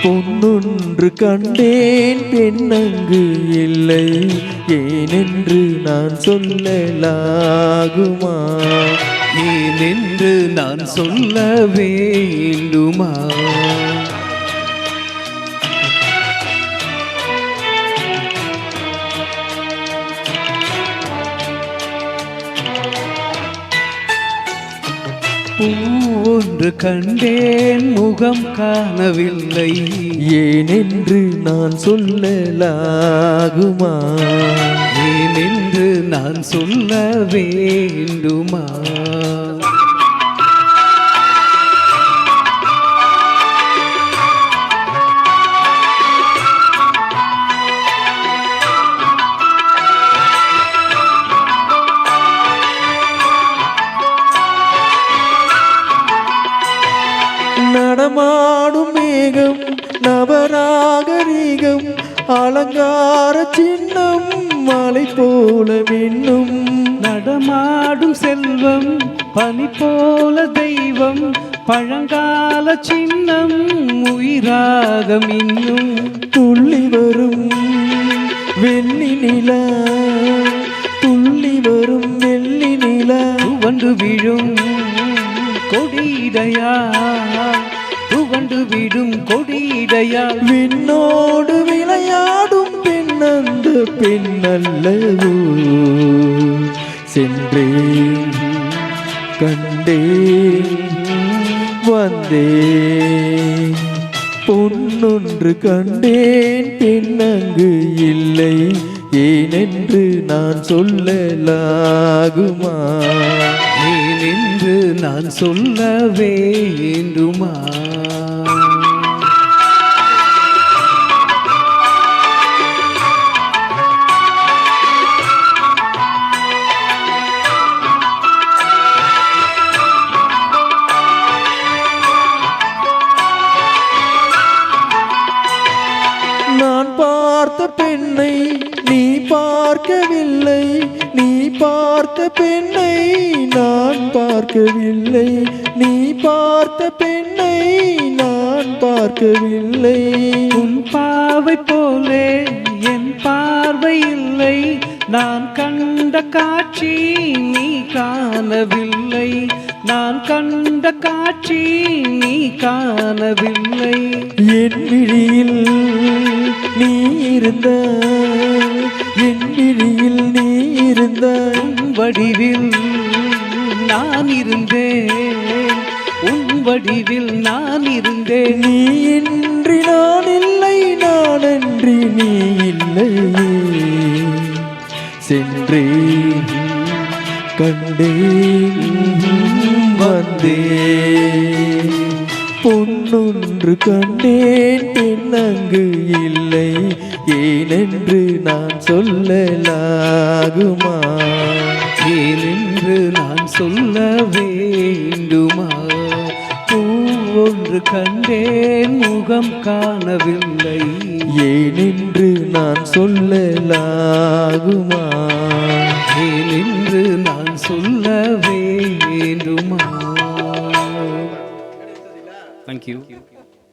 பொன்னொன்று கண்டேன் பெண்ணங்கு இல்லை, ஏனென்று நான் சொல்லலாகுமா? ஏனென்று நான் சொல்ல வேண்டுமா? பூவொன்று கண்டேன் முகம் காணவில்லை, ஏனென்று நான் சொல்லலாகுமா? ஏனென்று நான் சொல்ல வேண்டுமா? நடமாடும் மேகம் நவராகரீகம், அலங்கார சின்னம் மலை போல மின்னும். நடமாடும் செல்வம் பனி போல தெய்வம், பழங்கால சின்னம் உயிராக மின்னும். துள்ளி வரும் வெள்ளி நிலா, துள்ளி வரும் வெள்ளி நிலா, துவண்டு விழும் கொடியிடையா, துவண்டு விடும் கொடியிடையா. விண்ணோடு விளையாடும் பெண்ணந்த பெண்ணல்லவோ, சென்றேன் கண்டேன் வந்தேன். பொன்னொன்று கண்டேன் பெண்ணங்கு இல்லை, ஏனென்று நான் சொல்லலாகுமா? ஏனென்று நான் சொல்ல வேண்டுமா? நான் பார்த்த பெண்ணை நீ பார்க்கவில்லை, நீ பார்த்த பெண்ணை நான் பார்க்கவில்லை, நீ பார்த்த பெண்ணை நான் பார்க்கவில்லை. உன் பார்வை போலே என் பார்வை இல்லை, நான் கண்ட காட்சி நீ காணவில்லை, நான் கண்ட காட்சி நீ காணவில்லை. என் விழியில் நீ இருந்த, என் விழியில் நீ இருந்த, உன் வடிவில் நான் இருந்தேன், உன் வடிவில் நான் இருந்தேன். நீ இன்றி நான் இல்லை, நான் அன்றி நீ இல்லை. சென்றேன் கண்டேன் வந்தேன். பொன்னொன்று கண்டேன் பெண்ணங்கு இல்லை, ஏனென்று நான் சொல்லலாகுமா? ஏனென்று நான் சொல்ல வேண்டுமா? பூவொன்று கண்டேன் முகம் காணவில்லை, ஏனென்று நான் சொல்லலாகுமா? ஏனென்று நான் சொல்ல வேண்டுமா? Thank you.